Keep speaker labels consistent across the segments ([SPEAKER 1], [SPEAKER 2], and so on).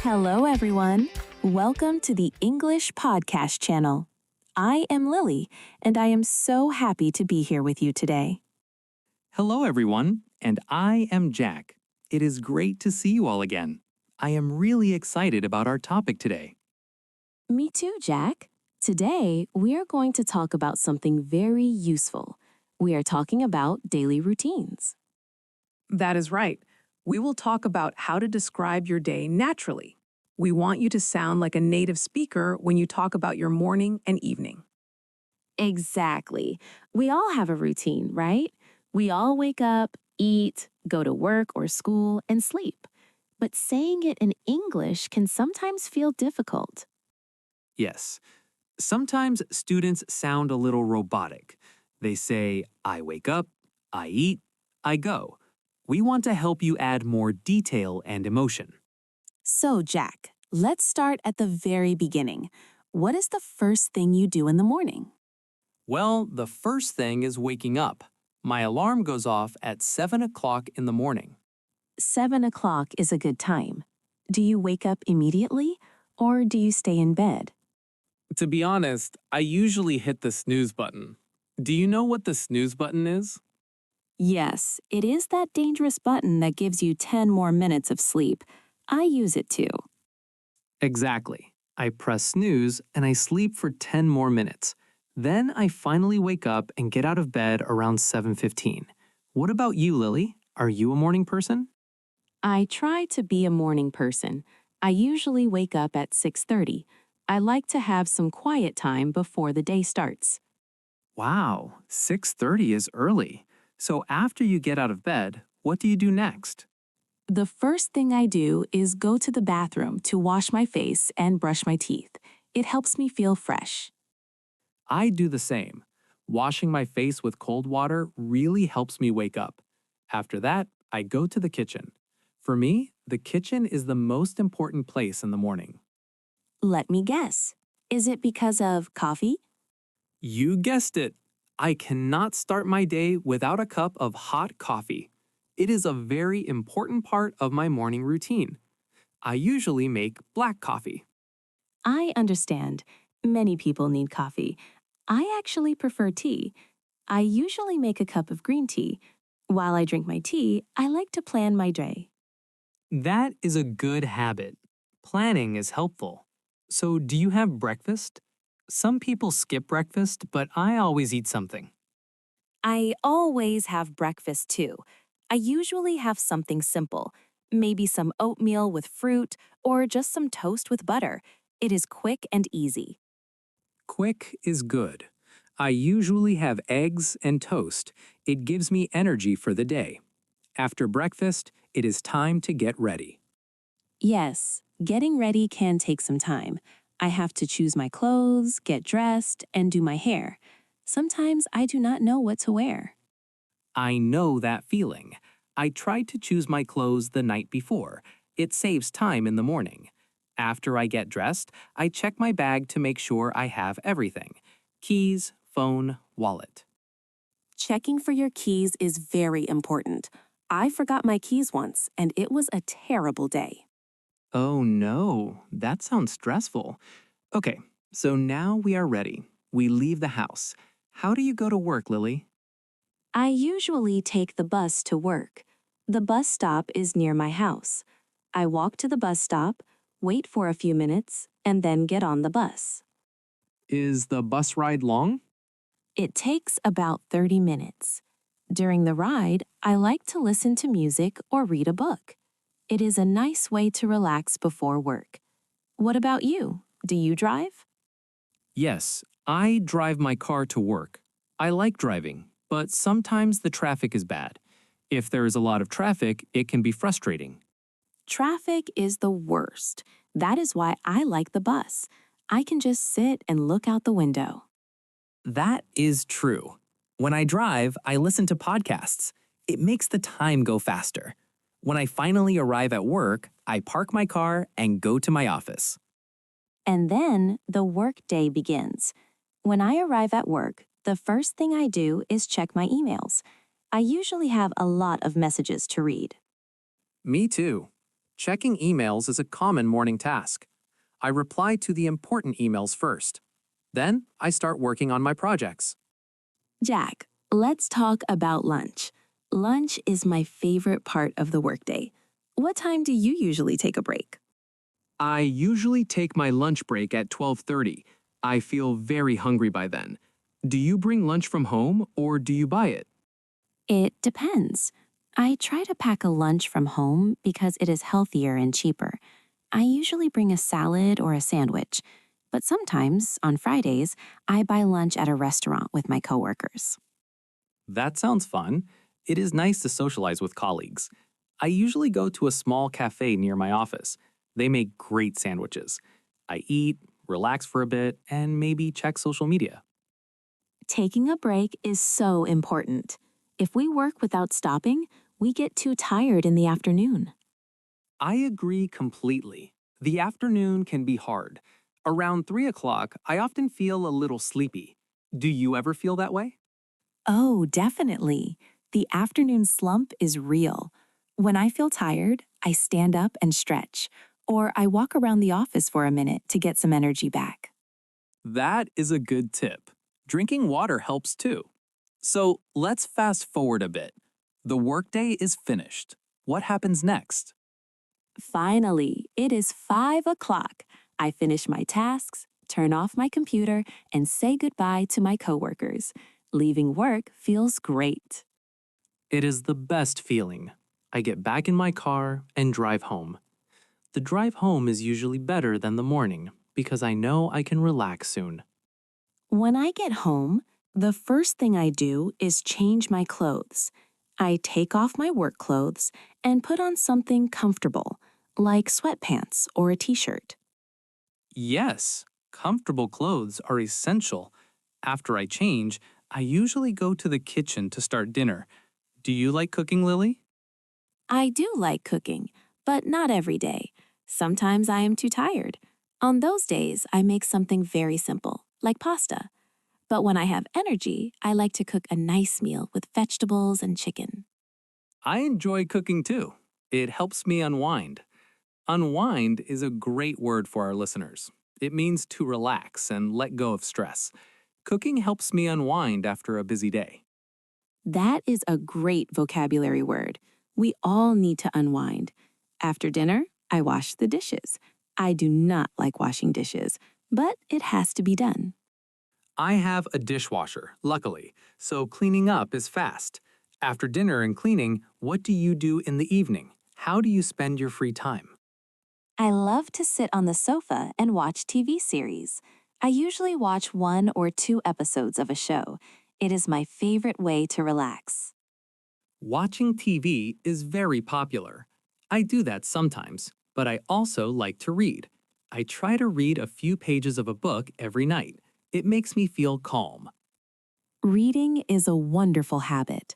[SPEAKER 1] Hello, everyone. Welcome to the English Podcast channel. I am Lily, and I am so happy to be here with you today.
[SPEAKER 2] Hello, everyone, and I am Jack. It is great to see you all again. I am really excited about our topic today.
[SPEAKER 1] Me too, Jack. Today, we are going to talk about something very useful. We are talking about daily routines.
[SPEAKER 3] That is right. We will talk about how to describe your day naturally. We want you to sound like a native speaker when you talk about your morning and evening.
[SPEAKER 1] Exactly. We all have a routine, right? We all wake up, eat, go to work or school, and sleep. But saying it in English can sometimes feel difficult.
[SPEAKER 2] Yes, sometimes students sound a little robotic. They say, I wake up, I eat, I go. We want to help you add more detail and emotion.
[SPEAKER 1] So, Jack, let's start at the very beginning. What is the first thing you do in the morning?
[SPEAKER 2] Well, the first thing is waking up. My alarm goes off at 7 o'clock in the morning.
[SPEAKER 1] 7 o'clock is a good time. Do you wake up immediately, or do you stay in bed?
[SPEAKER 4] To be honest, I usually hit the snooze button. Do you know what the snooze button is?
[SPEAKER 1] Yes, it is that dangerous button that gives you 10 more minutes of sleep. I use it too.
[SPEAKER 2] Exactly. I press snooze and I sleep for 10 more minutes. Then I finally wake up and get out of bed around 7:15. What about you, Lily? Are you a morning person?
[SPEAKER 1] I try to be a morning person. I usually wake up at 6:30. I like to have some quiet time before the day starts.
[SPEAKER 2] Wow, 6:30 is early. So after you get out of bed, what do you do next?
[SPEAKER 1] The first thing I do is go to the bathroom to wash my face and brush my teeth. It helps me feel fresh.
[SPEAKER 2] I do the same. Washing my face with cold water really helps me wake up. After that, I go to the kitchen. For me, the kitchen is the most important place in the morning.
[SPEAKER 1] Let me guess. Is it because of coffee?
[SPEAKER 2] You guessed it. I cannot start my day without a cup of hot coffee. It is a very important part of my morning routine. I usually make black coffee.
[SPEAKER 1] I understand. Many people need coffee. I actually prefer tea. I usually make a cup of green tea. While I drink my tea, I like to plan my day.
[SPEAKER 2] That is a good habit. Planning is helpful. So, do you have breakfast? Some people skip breakfast, but I always eat something.
[SPEAKER 1] I always have breakfast too. I usually have something simple, maybe some oatmeal with fruit or just some toast with butter. It is quick and easy.
[SPEAKER 2] Quick is good. I usually have eggs and toast. It gives me energy for the day. After breakfast, it is time to get ready.
[SPEAKER 1] Yes, getting ready can take some time. I have to choose my clothes, get dressed, and do my hair. Sometimes I do not know what to wear.
[SPEAKER 2] I know that feeling. I try to choose my clothes the night before. It saves time in the morning. After I get dressed, I check my bag to make sure I have everything: keys, phone, wallet.
[SPEAKER 1] Checking for your keys is very important. I forgot my keys once, and it was a terrible day.
[SPEAKER 2] Oh no, that sounds stressful. Okay, so now we are ready. We leave the house. How do you go to work, Lily?
[SPEAKER 1] I usually take the bus to work. The bus stop is near my house. I walk to the bus stop, wait for a few minutes, and then get on the bus.
[SPEAKER 2] Is the bus ride long?
[SPEAKER 1] It takes about 30 minutes. During the ride, I like to listen to music or read a book. It is a nice way to relax before work. What about you? Do you drive?
[SPEAKER 2] Yes, I drive my car to work. I like driving, but sometimes the traffic is bad. If there is a lot of traffic, it can be frustrating.
[SPEAKER 1] Traffic is the worst. That is why I like the bus. I can just sit and look out the window.
[SPEAKER 2] That is true. When I drive, I listen to podcasts. It makes the time go faster. When I finally arrive at work, I park my car and go to my office.
[SPEAKER 1] And then the work day begins. When I arrive at work, the first thing I do is check my emails. I usually have a lot of messages to read.
[SPEAKER 2] Me too. Checking emails is a common morning task. I reply to the important emails first. Then I start working on my projects.
[SPEAKER 1] Jack, let's talk about lunch. Lunch is my favorite part of the workday. What time do you usually take a break?
[SPEAKER 2] I usually take my lunch break at 12:30. I feel very hungry by then. Do you bring lunch from home or do you buy it?
[SPEAKER 1] It depends. I try to pack a lunch from home because it is healthier and cheaper. I usually bring a salad or a sandwich, but sometimes, on Fridays, I buy lunch at a restaurant with my coworkers.
[SPEAKER 2] That sounds fun. It is nice to socialize with colleagues. I usually go to a small cafe near my office. They make great sandwiches. I eat, relax for a bit, and maybe check social media.
[SPEAKER 1] Taking a break is so important. If we work without stopping, we get too tired in the afternoon.
[SPEAKER 2] I agree completely. The afternoon can be hard. Around 3 o'clock, I often feel a little sleepy. Do you ever feel that way?
[SPEAKER 1] Oh, definitely. The afternoon slump is real. When I feel tired, I stand up and stretch, or I walk around the office for a minute to get some energy back.
[SPEAKER 2] That is a good tip. Drinking water helps too. So let's fast forward a bit. The workday is finished. What happens next?
[SPEAKER 1] Finally, it is 5 o'clock. I finish my tasks, turn off my computer, and say goodbye to my coworkers. Leaving work feels great.
[SPEAKER 2] It is the best feeling. I get back in my car and drive home. The drive home is usually better than the morning because I know I can relax soon.
[SPEAKER 1] When I get home, the first thing I do is change my clothes. I take off my work clothes and put on something comfortable, like sweatpants or a t-shirt.
[SPEAKER 2] Yes, comfortable clothes are essential. After I change, I usually go to the kitchen to start dinner. Do you like cooking, Lily?
[SPEAKER 1] I do like cooking, but not every day. Sometimes I am too tired. On those days, I make something very simple, like pasta. But when I have energy, I like to cook a nice meal with vegetables and chicken.
[SPEAKER 2] I enjoy cooking too. It helps me unwind. Unwind is a great word for our listeners. It means to relax and let go of stress. Cooking helps me unwind after a busy day.
[SPEAKER 1] That is a great vocabulary word. We all need to unwind. After dinner, I wash the dishes. I do not like washing dishes, but it has to be done.
[SPEAKER 2] I have a dishwasher, luckily, so cleaning up is fast. After dinner and cleaning, what do you do in the evening? How do you spend your free time?
[SPEAKER 1] I love to sit on the sofa and watch TV series. I usually watch 1 or 2 episodes of a show. It is my favorite way to relax.
[SPEAKER 2] Watching TV is very popular. I do that sometimes, but I also like to read. I try to read a few pages of a book every night. It makes me feel calm.
[SPEAKER 1] Reading is a wonderful habit.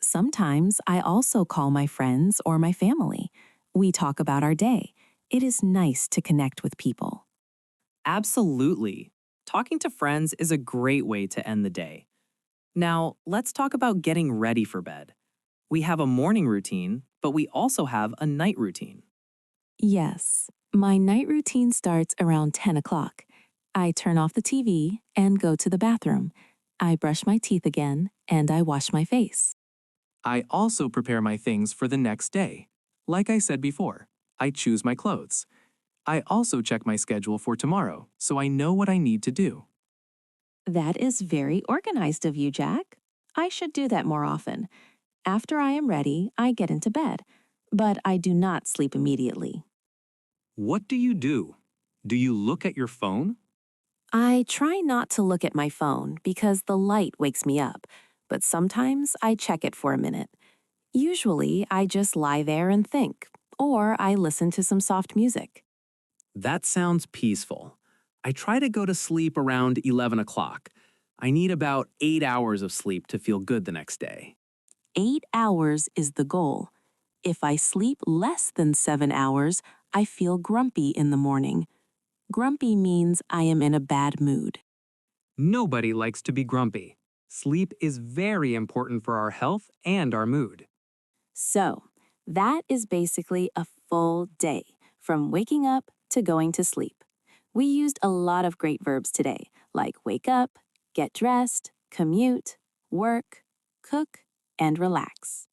[SPEAKER 1] Sometimes I also call my friends or my family. We talk about our day. It is nice to connect with people.
[SPEAKER 2] Absolutely. Talking to friends is a great way to end the day. Now, let's talk about getting ready for bed. We have a morning routine, but we also have a night routine.
[SPEAKER 1] Yes, my night routine starts around 10 o'clock. I turn off the TV and go to the bathroom. I brush my teeth again and I wash my face.
[SPEAKER 2] I also prepare my things for the next day. Like I said before, I choose my clothes. I also check my schedule for tomorrow so I know what I need to do.
[SPEAKER 1] That is very organized of you, Jack. I should do that more often. After I am ready, I get into bed, but I do not sleep immediately.
[SPEAKER 2] What do you do? Do you look at your phone?
[SPEAKER 1] I try not to look at my phone because the light wakes me up, but sometimes I check it for a minute. Usually, I just lie there and think, or I listen to some soft music.
[SPEAKER 2] That sounds peaceful. I try to go to sleep around 11 o'clock. I need about 8 hours of sleep to feel good the next day.
[SPEAKER 1] 8 hours is the goal. If I sleep less than 7 hours, I feel grumpy in the morning. Grumpy means I am in a bad mood.
[SPEAKER 2] Nobody likes to be grumpy. Sleep is very important for our health and our mood.
[SPEAKER 1] So, that is basically a full day, from waking up to going to sleep. We used a lot of great verbs today, like wake up, get dressed, commute, work, cook, and relax.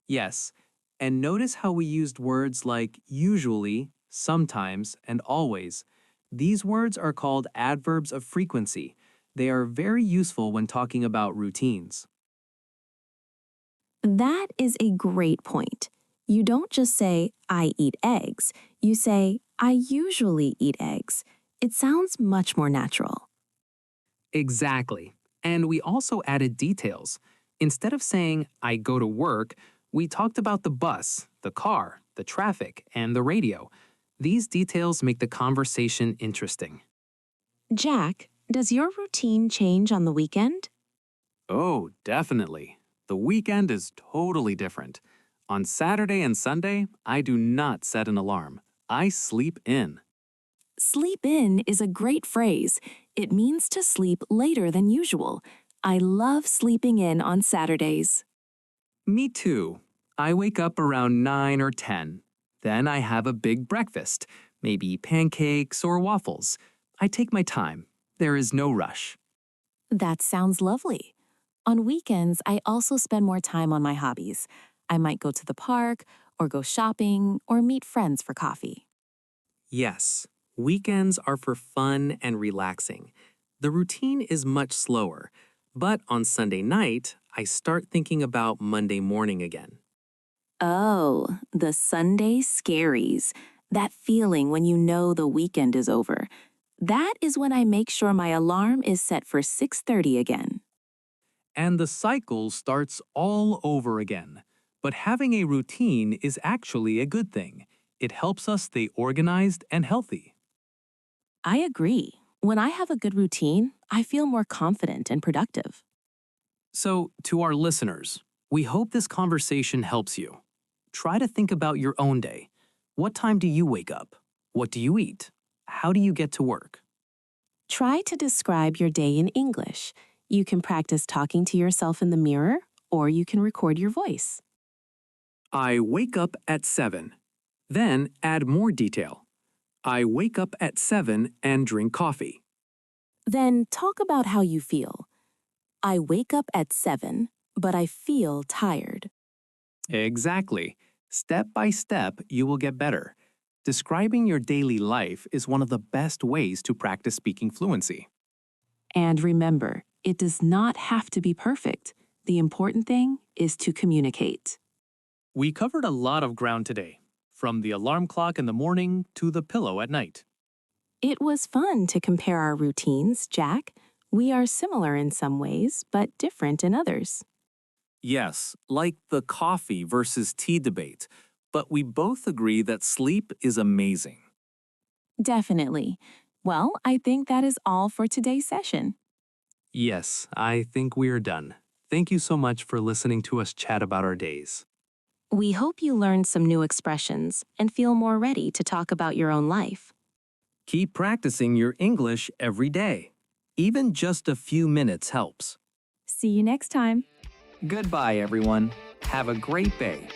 [SPEAKER 2] Yes, and notice how we used words like usually, sometimes, and always. These words are called adverbs of frequency. They are very useful when talking about routines.
[SPEAKER 1] That is a great point. You don't just say, I eat eggs. You say, I usually eat eggs. It sounds much more natural.
[SPEAKER 2] Exactly. And we also added details. Instead of saying, I go to work, we talked about the bus, the car, the traffic, and the radio. These details make the conversation interesting.
[SPEAKER 1] Jack, does your routine change on the weekend?
[SPEAKER 4] Oh, definitely. The weekend is totally different. On Saturday and Sunday, I do not set an alarm. I sleep in.
[SPEAKER 1] Sleep in is a great phrase. It means to sleep later than usual. I love sleeping in on Saturdays.
[SPEAKER 2] Me too. I wake up around 9 or 10. Then I have a big breakfast, maybe pancakes or waffles. I take my time. There is no rush.
[SPEAKER 1] That sounds lovely. On weekends, I also spend more time on my hobbies. I might go to the park, or go shopping, or meet friends for coffee.
[SPEAKER 2] Yes, weekends are for fun and relaxing. The routine is much slower, but on Sunday night, I start thinking about Monday morning again.
[SPEAKER 1] Oh, the Sunday scaries. That feeling when you know the weekend is over. That is when I make sure my alarm is set for 6:30 again.
[SPEAKER 2] And the cycle starts all over again. But having a routine is actually a good thing. It helps us stay organized and healthy.
[SPEAKER 1] I agree. When I have a good routine, I feel more confident and productive.
[SPEAKER 2] So, to our listeners, we hope this conversation helps you. Try to think about your own day. What time do you wake up? What do you eat? How do you get to work?
[SPEAKER 1] Try to describe your day in English. You can practice talking to yourself in the mirror, or you can record your voice.
[SPEAKER 2] I wake up at 7. Then add more detail. I wake up at 7 and drink coffee.
[SPEAKER 1] Then talk about how you feel. I wake up at 7, but I feel tired.
[SPEAKER 2] Exactly. Step by step, you will get better. Describing your daily life is one of the best ways to practice speaking fluency.
[SPEAKER 1] And remember, it does not have to be perfect. The important thing is to communicate.
[SPEAKER 2] We covered a lot of ground today, from the alarm clock in the morning to the pillow at night.
[SPEAKER 1] It was fun to compare our routines, Jack. We are similar in some ways, but different in others.
[SPEAKER 2] Yes, like the coffee versus tea debate, but we both agree that sleep is amazing.
[SPEAKER 1] Definitely. Well, I think that is all for today's session.
[SPEAKER 2] Yes, I think we are done. Thank you so much for listening to us chat about our days.
[SPEAKER 1] We hope you learned some new expressions and feel more ready to talk about your own life.
[SPEAKER 2] Keep practicing your English every day. Even just a few minutes helps.
[SPEAKER 1] See you next time.
[SPEAKER 2] Goodbye, everyone. Have a great day.